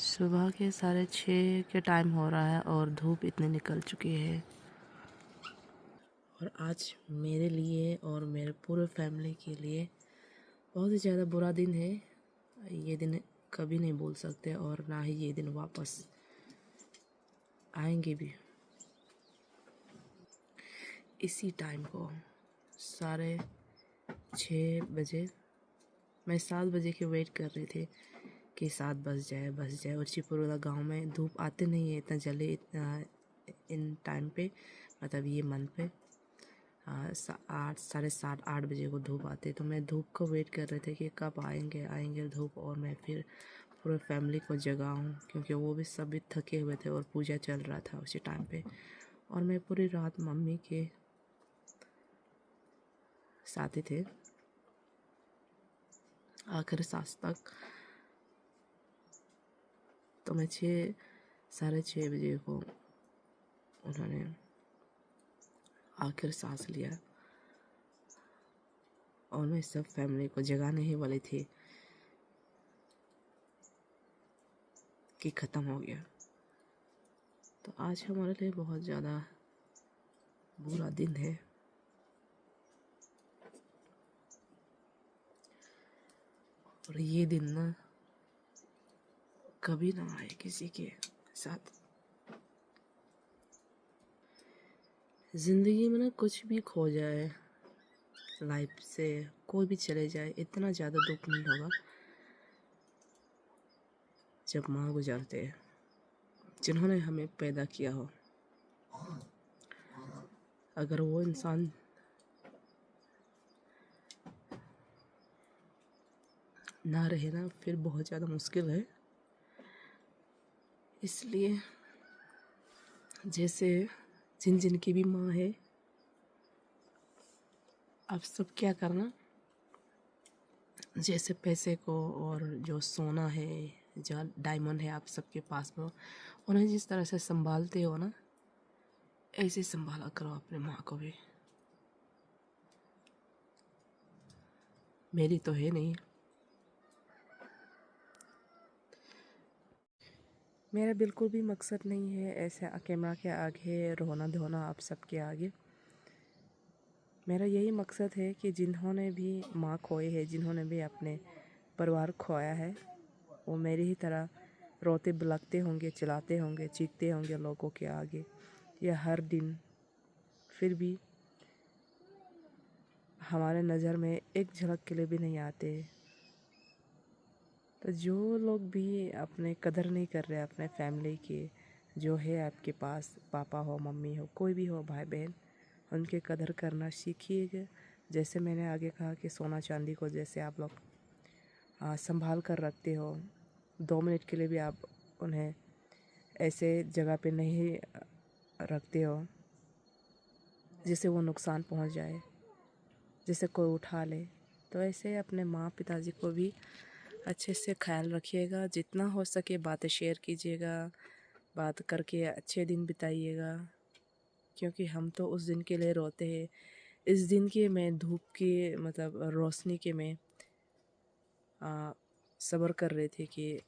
सुबह के 6:30 के टाइम हो रहा है और धूप इतनी निकल चुकी है। और आज मेरे लिए और मेरे पूरे फैमिली के लिए बहुत ही ज़्यादा बुरा दिन है। ये दिन कभी नहीं भूल सकते और ना ही ये दिन वापस आएंगे भी। इसी टाइम को 6:30 मैं 7 बजे की वेट कर रही थी कि 7 बज जाए। और चिपुरोला गांव में धूप आते नहीं है इतना जल्दी, इतना इन टाइम पे, मतलब ये मंथ पे 8, 7:30, 8 बजे को धूप आते। तो मैं धूप को वेट कर रहे थे कि कब आएंगे धूप, और मैं फिर पूरे फैमिली को जगाऊं, क्योंकि वो भी सभी थके हुए थे और पूजा चल रहा था उसी टाइम पे। और मैं पूरी रात मम्मी के साथ ही थे आखिर सांस तक। तो मैं 6, 6:30 बजे को उन्होंने आखिर सांस लिया और मैं सब फैमिली को जगाने ही वाली थी कि ख़त्म हो गया। तो आज हमारे लिए बहुत ज़्यादा बुरा दिन है। और ये दिन ना कभी ना आए किसी के साथ। ज़िंदगी में ना कुछ भी खो जाए, लाइफ से कोई भी चले जाए, इतना ज़्यादा दुख नहीं होगा जब माँ गुजरते हैं, जिन्होंने हमें पैदा किया हो। अगर वो इंसान ना रहे ना, फिर बहुत ज़्यादा मुश्किल है। इसलिए जैसे जिन की भी माँ है, आप सब क्या करना, जैसे पैसे को और जो सोना है, जो डायमंड है आप सबके पास में, उन्हें जिस तरह से संभालते हो ना, ऐसे संभाला करो अपने माँ को भी। मेरी तो है नहीं। मेरा बिल्कुल भी मकसद नहीं है ऐसे कैमरा के आगे रोना धोना आप सबके आगे। मेरा यही मकसद है कि जिन्होंने भी माँ खोई है, जिन्होंने भी अपने परिवार खोया है, वो मेरी ही तरह रोते बिलखते होंगे, चिल्लाते होंगे, चीखते होंगे लोगों के आगे या हर दिन। फिर भी हमारे नज़र में एक झलक के लिए भी नहीं आते। तो जो लोग भी अपने कदर नहीं कर रहे अपने फैमिली की, जो है आपके पास, पापा हो, मम्मी हो, कोई भी हो, भाई बहन, उनके कदर करना सीखिएगा। जैसे मैंने आगे कहा कि सोना चांदी को जैसे आप लोग संभाल कर रखते हो, 2 मिनट के लिए भी आप उन्हें ऐसे जगह पे नहीं रखते हो जिससे वो नुकसान पहुंच जाए, जिसे कोई उठा ले। तो ऐसे अपने माँ पिताजी को भी अच्छे से ख्याल रखिएगा। जितना हो सके बातें शेयर कीजिएगा, बात करके अच्छे दिन बिताइएगा, क्योंकि हम तो उस दिन के लिए रोते हैं। इस दिन के मैं धूप की, मतलब रोशनी के मैं सब्र कर रहे थे कि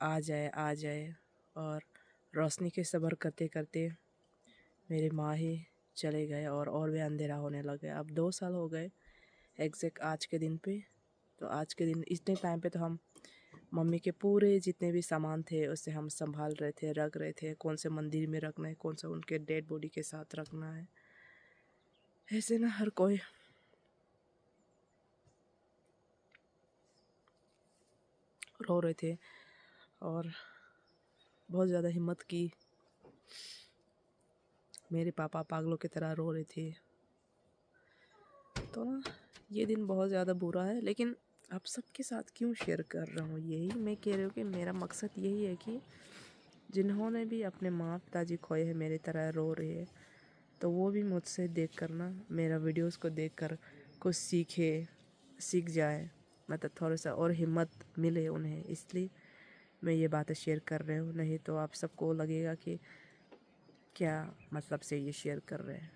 आ जाए। और रोशनी के सब्र करते करते मेरे माँ ही चले गए और भी अंधेरा होने लग गया। अब 2 साल हो गए एग्जैक्ट आज के दिन पे। तो आज के दिन इतने टाइम पे तो हम मम्मी के पूरे जितने भी सामान थे उससे हम संभाल रहे थे, रख रहे थे, कौन से मंदिर में रखना है, कौन सा उनके डेड बॉडी के साथ रखना है। ऐसे ना हर कोई रो रहे थे और बहुत ज़्यादा हिम्मत की। मेरे पापा पागलों की तरह रो रहे थे। तो ना ये दिन बहुत ज़्यादा बुरा है, लेकिन आप सबके साथ क्यों शेयर कर रहा हूँ, यही मैं कह रही हूँ कि मेरा मकसद यही है कि जिन्होंने भी अपने माँ पिताजी खोए हैं, मेरी तरह रो रहे हैं, तो वो भी मुझसे देख कर ना, मेरा वीडियोस को देख कर कुछ सीख जाए, मतलब थोड़ा सा और हिम्मत मिले उन्हें। इसलिए मैं ये बातें शेयर कर रही हूँ। नहीं तो आप सबको लगेगा कि क्या मतलब से ये शेयर कर रहे हैं।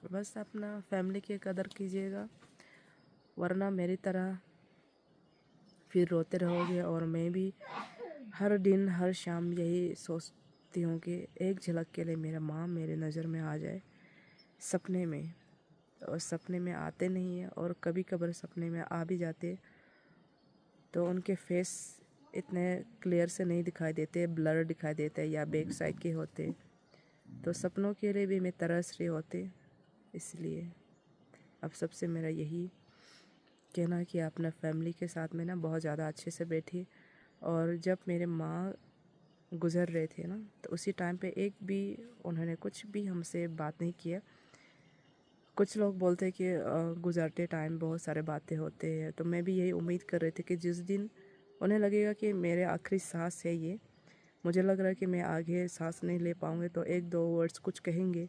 बस अपना फैमिली की कदर कीजिएगा, वरना मेरी तरह फिर रोते रहोगे और मैं भी हर दिन हर शाम यही सोचती हूँ कि एक झलक के लिए मेरा माँ मेरे नज़र में आ जाए सपने में। और सपने में आते नहीं हैं, और कभी कभार सपने में आ भी जाते तो उनके फेस इतने क्लियर से नहीं दिखाई देते, ब्लर दिखाई देते या बैक साइड के होते। तो सपनों के लिए भी मैं तरस रही होती। इसलिए अब सबसे मेरा यही कहना है कि अपना फैमिली के साथ में ना बहुत ज़्यादा अच्छे से बैठी। और जब मेरे माँ गुज़र रहे थे ना, तो उसी टाइम पे एक भी उन्होंने कुछ भी हमसे बात नहीं किया। कुछ लोग बोलते हैं कि गुज़रते टाइम बहुत सारे बातें होते हैं, तो मैं भी यही उम्मीद कर रही थी कि जिस दिन उन्हें लगेगा कि मेरे आखिरी सांस है ये, मुझे लग रहा है कि मैं आगे सांस नहीं ले पाऊँगी, तो एक दो वर्ड्स कुछ कहेंगे।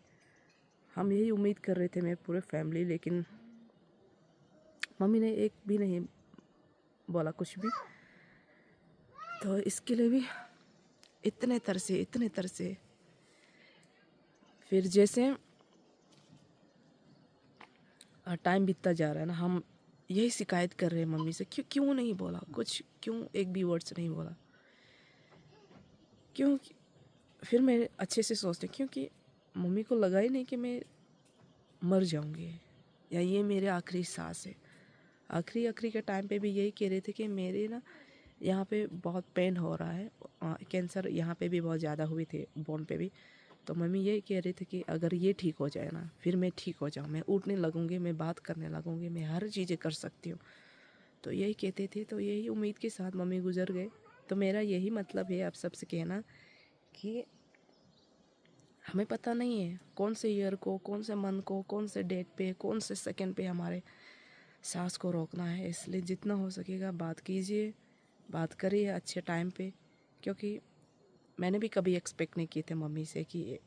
हम यही उम्मीद कर रहे थे, मेरे पूरे फैमिली। लेकिन मम्मी ने एक भी नहीं बोला कुछ भी। तो इसके लिए भी इतने तरसे फिर जैसे टाइम बीतता जा रहा है ना, हम यही शिकायत कर रहे हैं मम्मी से, क्यों नहीं बोला कुछ, क्यों एक भी वर्ड्स नहीं बोला, क्यों। फिर मैं अच्छे से सोचती, क्योंकि मम्मी को लगा ही नहीं कि मैं मर जाऊंगी या ये मेरे आखिरी सांस है। आखिरी के टाइम पे भी यही कह रहे थे कि मेरे ना यहाँ पे बहुत पेन हो रहा है, कैंसर यहाँ पे भी बहुत ज़्यादा हुए थे, बोन पे भी। तो मम्मी यही कह रही थी कि अगर ये ठीक हो जाए ना, फिर मैं ठीक हो जाऊँ, मैं उठने लगूँगी, मैं बात करने लगूँगी, मैं हर चीज़ें कर सकती हूँ। तो यही कहते थे, तो यही उम्मीद के साथ मम्मी गुजर गए। तो मेरा यही मतलब है आप सबसे कहना कि हमें पता नहीं है कौन से ईयर को, कौन से मंथ को, कौन से डेट पे, कौन से सेकंड पे हमारे सांस को रोकना है। इसलिए जितना हो सकेगा बात कीजिए, बात करिए अच्छे टाइम पे। क्योंकि मैंने भी कभी एक्सपेक्ट नहीं किए थे मम्मी से कि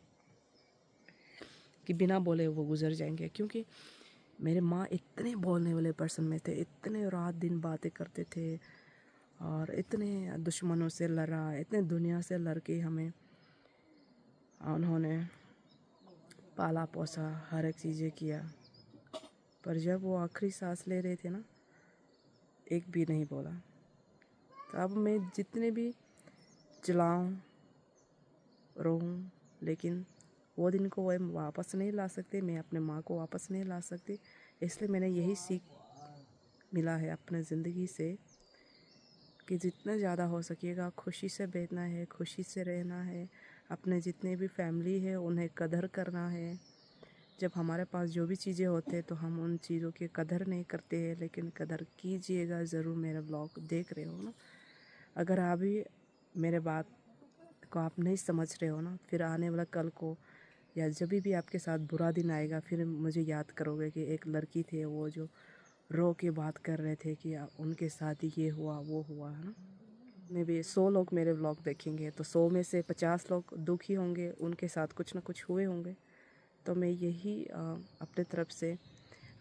बिना बोले वो गुजर जाएंगे। क्योंकि मेरे माँ इतने बोलने वाले पर्सन में थे, इतने रात दिन बातें करते थे, और इतने दुश्मनों से लड़ा, इतने दुनिया से लड़ के हमें उन्होंने पाला पोसा, हर एक चीज़ें किया। पर जब वो आखिरी सांस ले रहे थे ना, एक भी नहीं बोला। तो अब मैं जितने भी चिल्लाऊं, रोऊं, लेकिन वो दिन को वो वापस नहीं ला सकते, मैं अपने माँ को वापस नहीं ला सकती। इसलिए मैंने यही सीख मिला है अपने ज़िंदगी से कि जितना ज़्यादा हो सकेगा खुशी से बैठना है, खुशी से रहना है। अपने जितने भी फैमिली है उन्हें कदर करना है। जब हमारे पास जो भी चीज़ें होते हैं तो हम उन चीज़ों की कदर नहीं करते हैं, लेकिन कदर कीजिएगा ज़रूर। मेरा ब्लॉग देख रहे हो ना, अगर अभी मेरे बात को आप नहीं समझ रहे हो ना, फिर आने वाला कल को या जब भी आपके साथ बुरा दिन आएगा, फिर मुझे याद करोगे कि एक लड़की थी वो जो रो के बात कर रहे थे कि उनके साथ ये हुआ वो हुआ, है ना। में भी 100 लोग मेरे व्लॉग देखेंगे तो 100 में से 50 लोग दुखी होंगे, उनके साथ कुछ ना कुछ हुए होंगे। तो मैं यही अपने तरफ से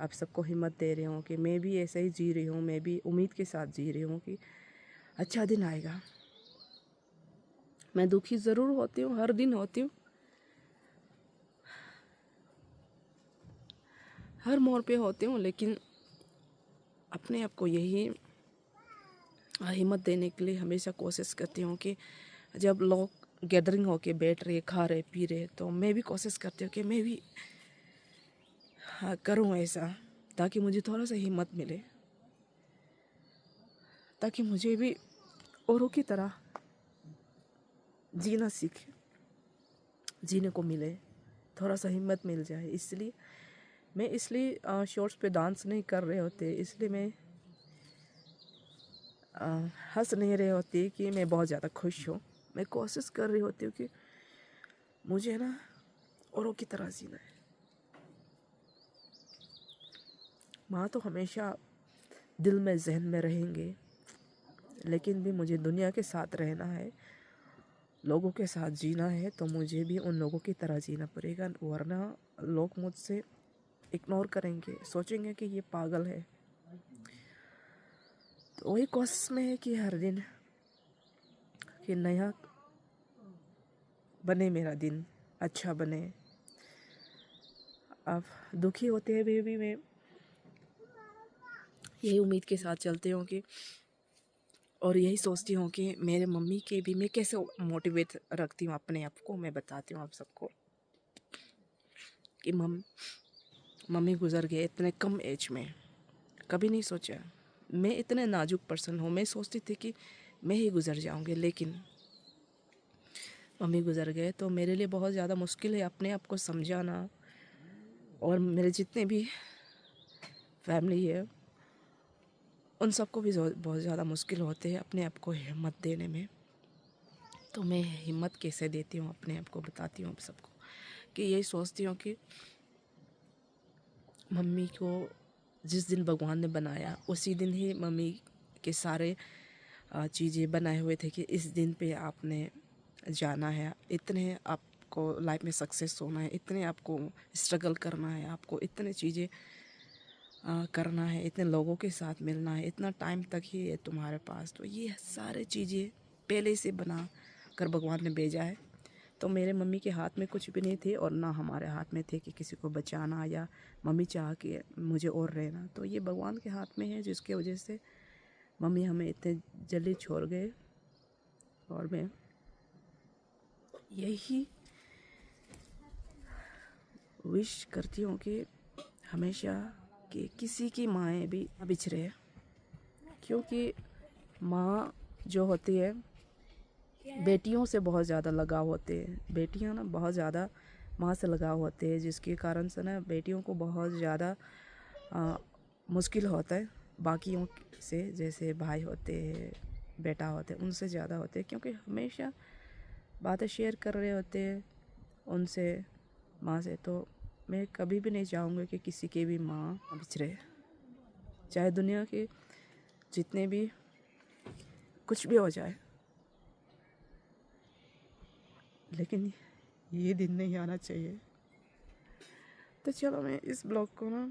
आप सबको हिम्मत दे रही हूँ कि मैं भी ऐसे ही जी रही हूँ, मैं भी उम्मीद के साथ जी रही हूँ कि अच्छा दिन आएगा। मैं दुखी ज़रूर होती हूँ, हर दिन होती हूँ, हर मोड़ पे होती हूँ, लेकिन अपने आप को यही हिम्मत देने के लिए हमेशा कोशिश करती हूँ कि जब लोग गैदरिंग होके बैठ रहे, खा रहे, पी रहे, तो मैं भी कोशिश करती हूँ कि मैं भी करूँ ऐसा, ताकि मुझे थोड़ा सा हिम्मत मिले, ताकि मुझे भी औरों की तरह जीना जीने को मिले, थोड़ा सा हिम्मत मिल जाए। इसलिए शॉर्ट्स पे डांस नहीं कर रहे होते, इसलिए मैं हंस नहीं रहे होती कि मैं बहुत ज़्यादा खुश हूँ। मैं कोशिश कर रही होती हूँ कि मुझे ना औरों की तरह जीना है। माँ तो हमेशा दिल में, जहन में रहेंगे, लेकिन भी मुझे दुनिया के साथ रहना है, लोगों के साथ जीना है। तो मुझे भी उन लोगों की तरह जीना पड़ेगा, वरना लोग मुझसे इग्नोर करेंगे, सोचेंगे कि ये पागल है। तो वही कोशिश में है कि हर दिन कि नया बने, मेरा दिन अच्छा बने। अब दुखी होते हुए भी मैं यही उम्मीद के साथ चलती हूँ कि और यही सोचती हूँ कि मेरे मम्मी के भी मैं कैसे मोटिवेट रखती हूँ अपने आप को। मैं बताती हूँ आप सबको कि मम्मी गुज़र गए इतने कम एज में। कभी नहीं सोचा, मैं इतने नाजुक पर्सन हूँ। मैं सोचती थी कि मैं ही गुज़र जाऊँगी, लेकिन मम्मी गुज़र गए तो मेरे लिए बहुत ज़्यादा मुश्किल है अपने आप को समझाना। और मेरे जितने भी फैमिली है उन सबको भी बहुत ज़्यादा मुश्किल होते हैं अपने आप को हिम्मत देने में। तो मैं हिम्मत कैसे देती हूँ अपने आप को बताती हूँ आप सबको कि यही सोचती हूँ कि मम्मी को जिस दिन भगवान ने बनाया उसी दिन ही मम्मी के सारे चीज़ें बनाए हुए थे कि इस दिन पे आपने जाना है, इतने आपको लाइफ में सक्सेस होना है, इतने आपको स्ट्रगल करना है, आपको इतने चीज़ें करना है, इतने लोगों के साथ मिलना है, इतना टाइम तक ही है तुम्हारे पास। तो ये सारे चीज़ें पहले से बना कर भगवान ने भेजा है। तो मेरे मम्मी के हाथ में कुछ भी नहीं थे और ना हमारे हाथ में थे कि किसी को बचाना या मम्मी चाह के मुझे और रहना। तो ये भगवान के हाथ में है, जिसके वजह से मम्मी हमें इतने जल्दी छोड़ गए। और मैं यही विश करती हूँ कि हमेशा कि किसी की माएँ भी ना बिछड़े, क्योंकि माँ जो होती है बेटियों से बहुत ज़्यादा लगाव होते हैं। बेटियाँ ना बहुत ज़्यादा माँ से लगाव होते हैं, जिसके कारण से ना बेटियों को बहुत ज़्यादा मुश्किल होता है बाकियों से। जैसे भाई होते हैं, बेटा होते हैं, उनसे ज़्यादा होते हैं, क्योंकि हमेशा बातें शेयर कर रहे होते हैं उनसे, माँ से। तो मैं कभी भी नहीं चाहूँगी कि किसी की भी माँ बिछड़े, चाहे दुनिया के जितने भी कुछ भी हो जाए, लेकिन ये दिन नहीं आना चाहिए। तो चलो, मैं इस ब्लॉग को ना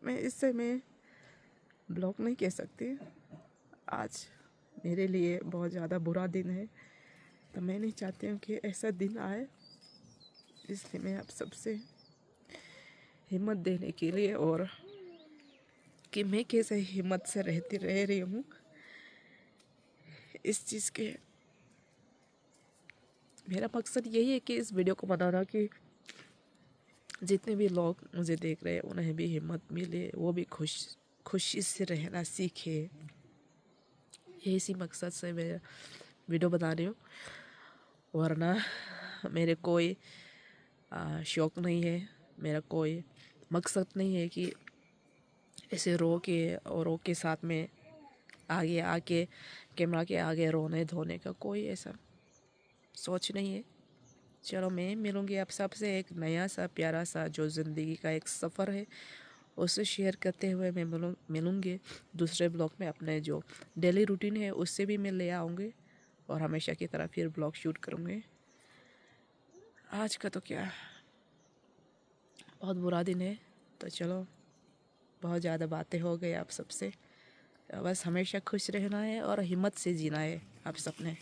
मैं ब्लॉग नहीं कह सकती। आज मेरे लिए बहुत ज़्यादा बुरा दिन है, तो मैं नहीं चाहती हूँ कि ऐसा दिन आए। इसलिए मैं आप सबसे हिम्मत देने के लिए, और कि मैं कैसे हिम्मत से रह रही हूँ, इस चीज़ के मेरा मकसद यही है कि इस वीडियो को बनाना कि जितने भी लोग मुझे देख रहे हैं उन्हें भी हिम्मत मिले, वो भी खुशी से रहना सीखे। इसी मकसद से मैं वीडियो बना रही हूँ, वरना मेरे कोई शौक़ नहीं है, मेरा कोई मकसद नहीं है कि ऐसे रो के औरों के साथ में आगे आके कैमरा के आगे रोने धोने का कोई ऐसा सोच नहीं है। चलो, मैं मिलूँगी आप सबसे एक नया सा प्यारा सा जो ज़िंदगी का एक सफ़र है उससे शेयर करते हुए मैं मिलूँगी दूसरे ब्लॉग में। अपने जो डेली रूटीन है उससे भी मैं ले आऊँगी और हमेशा की तरह फिर ब्लॉग शूट करूँगी। आज का तो क्या बहुत बुरा दिन है। तो चलो, बहुत ज़्यादा बातें हो गई आप सबसे। बस हमेशा खुश रहना है और हिम्मत से जीना है आप सबने।